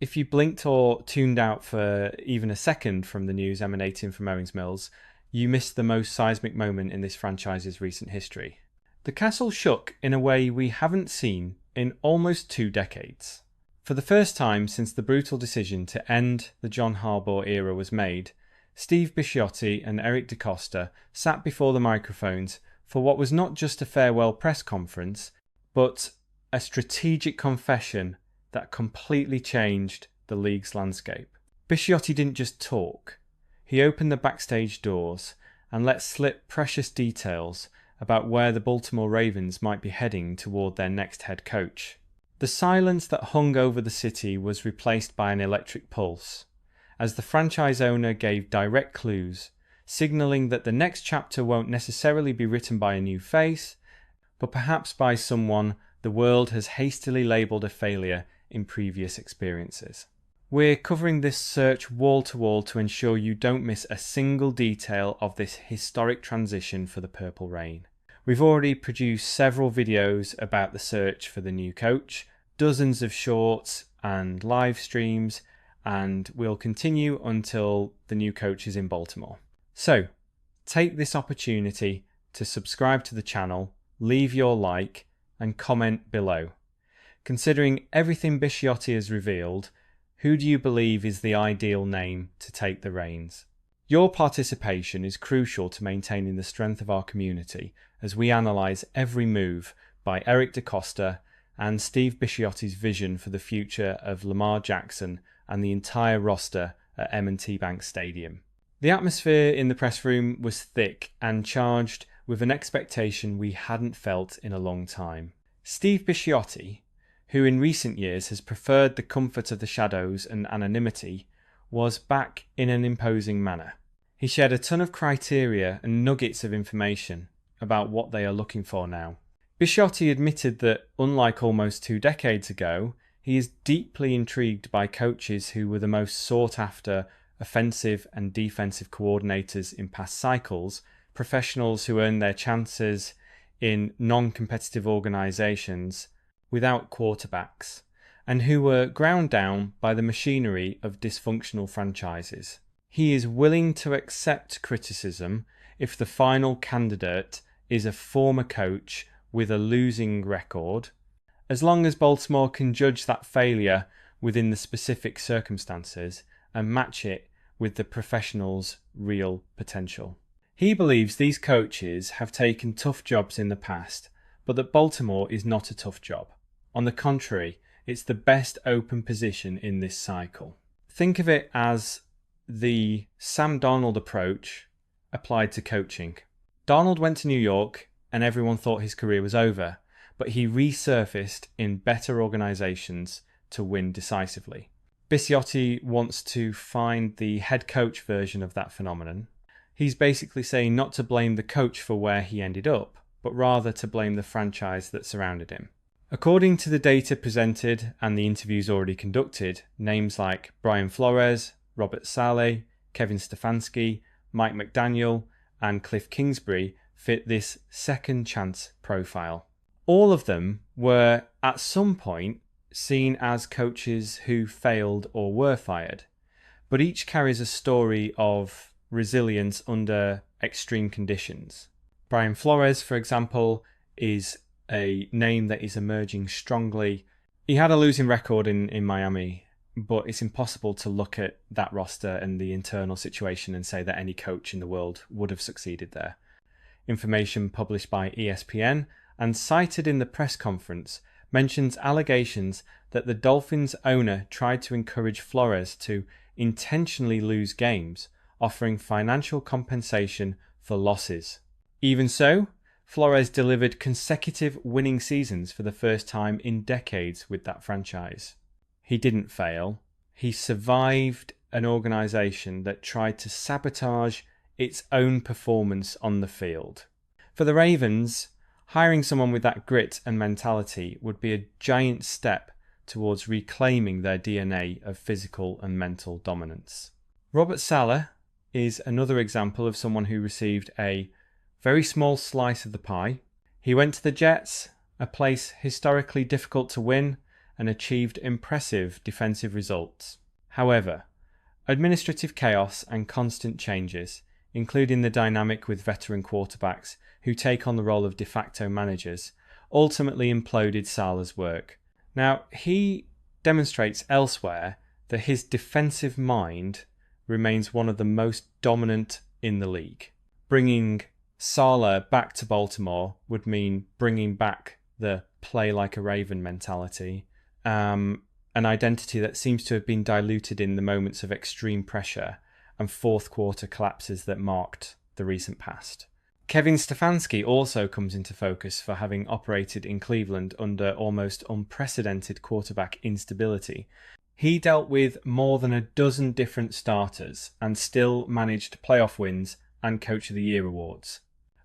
If you blinked or tuned out for even a second from the news emanating from Owings Mills, you missed the most seismic moment in this franchise's recent history. The castle shook in a way we haven't seen in almost 2 decades. For the first time since the brutal decision to end the John Harbaugh era was made, Steve Bisciotti and Eric DeCosta sat before the microphones for what was not just a farewell press conference, but a strategic confession that completely changed the league's landscape. Bisciotti didn't just talk. He opened the backstage doors and let slip precious details about where the Baltimore Ravens might be heading toward their next head coach. The silence that hung over the city was replaced by an electric pulse, as the franchise owner gave direct clues, signaling that the next chapter won't necessarily be written by a new face, but perhaps by someone the world has hastily labelled a failure in previous experiences. We're covering this search wall to wall to ensure you don't miss a single detail of this historic transition for the Purple Rain. We've already produced several videos about the search for the new coach, dozens of shorts and live streams, and we'll continue until the new coach is in Baltimore. So, take this opportunity to subscribe to the channel, leave your like, and comment below. Considering everything Bisciotti has revealed, who do you believe is the ideal name to take the reins? Your participation is crucial to maintaining the strength of our community as we analyse every move by Eric DeCosta and Steve Bisciotti's vision for the future of Lamar Jackson and the entire roster at M&T Bank Stadium. The atmosphere in the press room was thick and charged with an expectation we hadn't felt in a long time. Steve Bisciotti, who in recent years has preferred the comfort of the shadows and anonymity, was back in an imposing manner. He shared a ton of criteria and nuggets of information about what they are looking for now. Bisciotti admitted that, unlike almost 2 decades ago, he is deeply intrigued by coaches who were the most sought-after offensive and defensive coordinators in past cycles, professionals who earned their chances in non-competitive organisations without quarterbacks, and who were ground down by the machinery of dysfunctional franchises. He is willing to accept criticism if the final candidate is a former coach with a losing record, as long as Baltimore can judge that failure within the specific circumstances and match it with the professional's real potential. He believes these coaches have taken tough jobs in the past, but that Baltimore is not a tough job. On the contrary, it's the best open position in this cycle. Think of it as the Sam Darnold approach applied to coaching. Darnold went to New York and everyone thought his career was over, but he resurfaced in better organisations to win decisively. Bisciotti wants to find the head coach version of that phenomenon. He's basically saying not to blame the coach for where he ended up, but rather to blame the franchise that surrounded him. According to the data presented and the interviews already conducted, names like Brian Flores, Robert Saleh, Kevin Stefanski, Mike McDaniel, and Kliff Kingsbury fit this second chance profile. All of them were at some point seen as coaches who failed or were fired, but each carries a story of resilience under extreme conditions. Brian Flores, for example, is a name that is emerging strongly. He had a losing record in Miami, but it's impossible to look at that roster and the internal situation and say that any coach in the world would have succeeded there. Information published by ESPN and cited in the press conference mentions allegations that the Dolphins owner tried to encourage Flores to intentionally lose games, offering financial compensation for losses. Even so, Flores delivered consecutive winning seasons for the first time in decades with that franchise. He didn't fail. He survived an organisation that tried to sabotage its own performance on the field. For the Ravens, hiring someone with that grit and mentality would be a giant step towards reclaiming their DNA of physical and mental dominance. Robert Saleh is another example of someone who received a very small slice of the pie. He went to the Jets, a place historically difficult to win, and achieved impressive defensive results. However, administrative chaos and constant changes, including the dynamic with veteran quarterbacks who take on the role of de facto managers, ultimately imploded Saleh's work. Now, he demonstrates elsewhere that his defensive mind remains one of the most dominant in the league. Bringing Saleh back to Baltimore would mean bringing back the play like a Raven mentality, an identity that seems to have been diluted in the moments of extreme pressure and fourth quarter collapses that marked the recent past. Kevin Stefanski also comes into focus for having operated in Cleveland under almost unprecedented quarterback instability. He dealt with more than a dozen different starters and still managed playoff wins and Coach of the Year awards.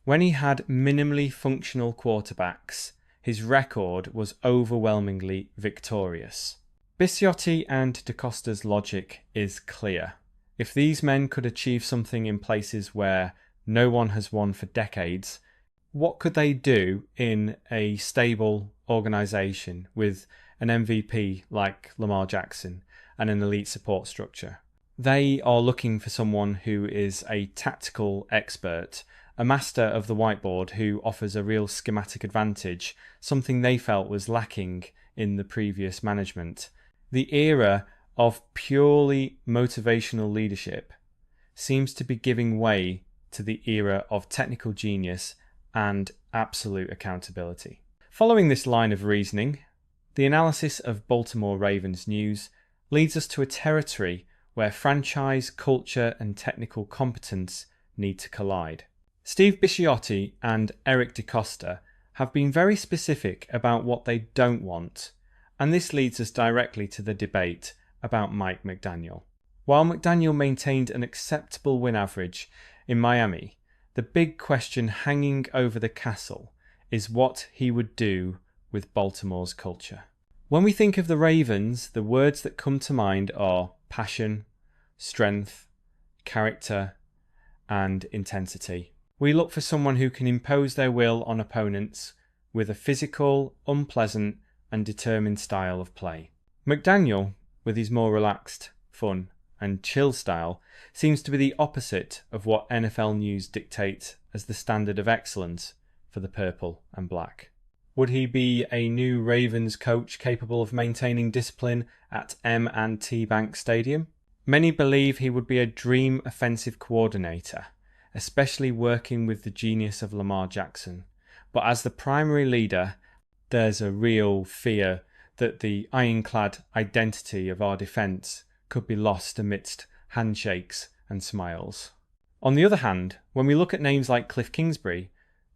When he had minimally functional quarterbacks, his record was overwhelmingly victorious. Bisciotti and DeCosta's logic is clear. If these men could achieve something in places where no one has won for decades, what could they do in a stable organisation with an MVP like Lamar Jackson and an elite support structure? They are looking for someone who is a tactical expert, a master of the whiteboard who offers a real schematic advantage, something they felt was lacking in the previous management. The era of purely motivational leadership seems to be giving way to the era of technical genius and absolute accountability. Following this line of reasoning, the analysis of Baltimore Ravens news leads us to a territory where franchise, culture and technical competence need to collide. Steve Bisciotti and Eric DeCosta have been very specific about what they don't want, and this leads us directly to the debate about Mike McDaniel. While McDaniel maintained an acceptable win average in Miami, the big question hanging over the castle is what he would do with Baltimore's culture. When we think of the Ravens, the words that come to mind are passion, strength, character, and intensity. We look for someone who can impose their will on opponents with a physical, unpleasant, and determined style of play. McDaniel, with his more relaxed, fun, and chill style, seems to be the opposite of what NFL news dictates as the standard of excellence for the purple and black. Would he be a new Ravens coach capable of maintaining discipline at M&T Bank Stadium? Many believe he would be a dream offensive coordinator, especially working with the genius of Lamar Jackson. But as the primary leader, there's a real fear that the ironclad identity of our defence could be lost amidst handshakes and smiles. On the other hand, when we look at names like Kliff Kingsbury,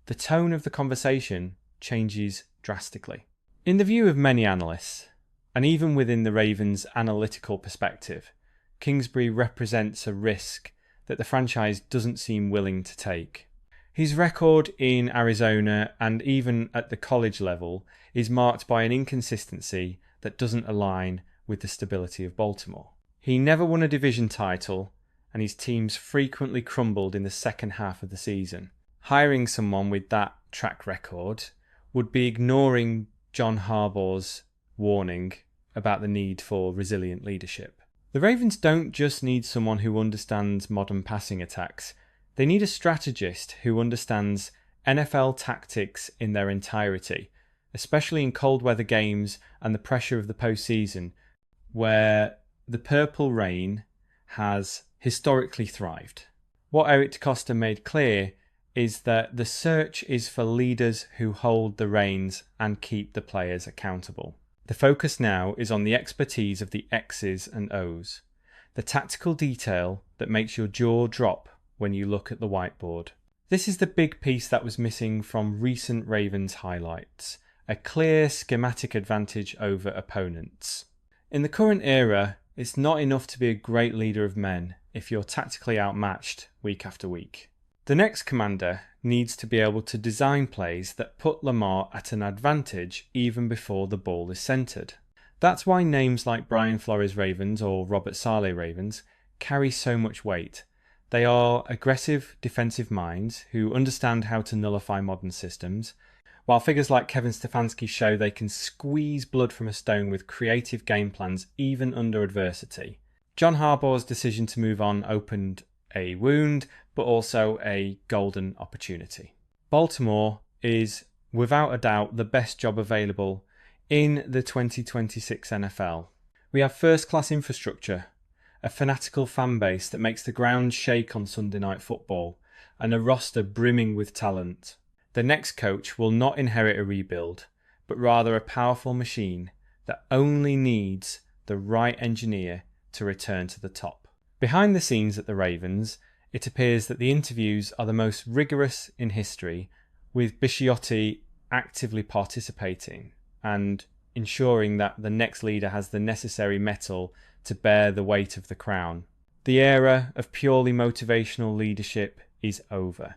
the tone of the conversation changes drastically. In the view of many analysts, and even within the Ravens' analytical perspective, Kingsbury represents a risk that the franchise doesn't seem willing to take. His record in Arizona and even at the college level is marked by an inconsistency that doesn't align with the stability of Baltimore. He never won a division title, and his teams frequently crumbled in the second half of the season. Hiring someone with that track record would be ignoring John Harbaugh's warning about the need for resilient leadership. The Ravens don't just need someone who understands modern passing attacks. They need a strategist who understands NFL tactics in their entirety, especially in cold weather games and the pressure of the postseason, where the purple rain has historically thrived. What Eric DeCosta made clear is that the search is for leaders who hold the reins and keep the players accountable. The focus now is on the expertise of the X's and O's, the tactical detail that makes your jaw drop when you look at the whiteboard. This is the big piece that was missing from recent Ravens highlights, a clear schematic advantage over opponents. In the current era, it's not enough to be a great leader of men if you're tactically outmatched week after week. The next commander needs to be able to design plays that put Lamar at an advantage even before the ball is centered. That's why names like Flores Ravens or Robert Saleh Ravens carry so much weight. They are aggressive defensive minds who understand how to nullify modern systems, while figures like Kevin Stefanski show they can squeeze blood from a stone with creative game plans even under adversity. John Harbaugh's decision to move on opened a wound, but also a golden opportunity. Baltimore is, without a doubt, the best job available in the 2026 NFL. We have first-class infrastructure, a fanatical fan base that makes the ground shake on Sunday Night Football, and a roster brimming with talent. The next coach will not inherit a rebuild, but rather a powerful machine that only needs the right engineer to return to the top. Behind the scenes at the Ravens, it appears that the interviews are the most rigorous in history, with Bisciotti actively participating and ensuring that the next leader has the necessary mettle to bear the weight of the crown. The era of purely motivational leadership is over.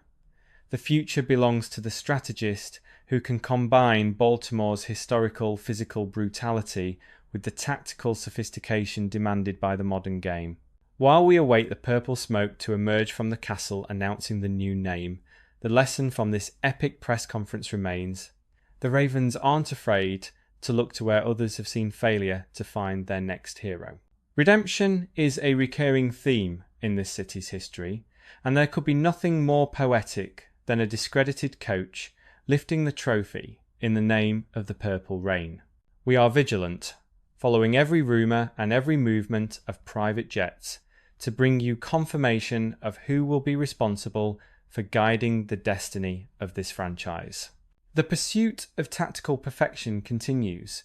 The future belongs to the strategist who can combine Baltimore's historical physical brutality with the tactical sophistication demanded by the modern game. While we await the purple smoke to emerge from the castle announcing the new name, the lesson from this epic press conference remains: the Ravens aren't afraid to look to where others have seen failure to find their next hero. Redemption is a recurring theme in this city's history, and there could be nothing more poetic than a discredited coach lifting the trophy in the name of the Purple Rain. We are vigilant, following every rumour and every movement of private jets to bring you confirmation of who will be responsible for guiding the destiny of this franchise. The pursuit of tactical perfection continues,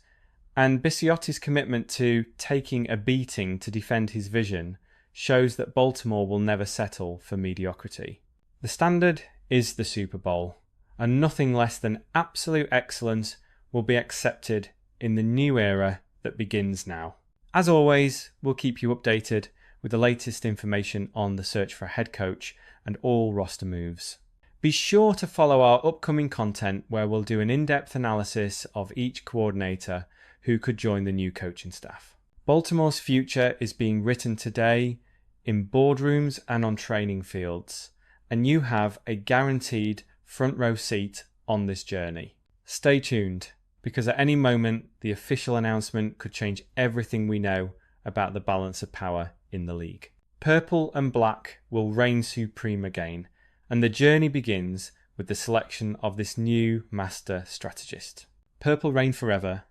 and Bisciotti's commitment to taking a beating to defend his vision shows that Baltimore will never settle for mediocrity. The standard is the Super Bowl, and nothing less than absolute excellence will be accepted in the new era that begins now. As always, we'll keep you updated with the latest information on the search for a head coach and all roster moves. Be sure to follow our upcoming content where we'll do an in-depth analysis of each coordinator who could join the new coaching staff. Baltimore's future is being written today in boardrooms and on training fields, and you have a guaranteed front row seat on this journey. Stay tuned, because at any moment the official announcement could change everything we know about the balance of power in the league. Purple and black will reign supreme again, and the journey begins with the selection of this new master strategist. Purple reign forever,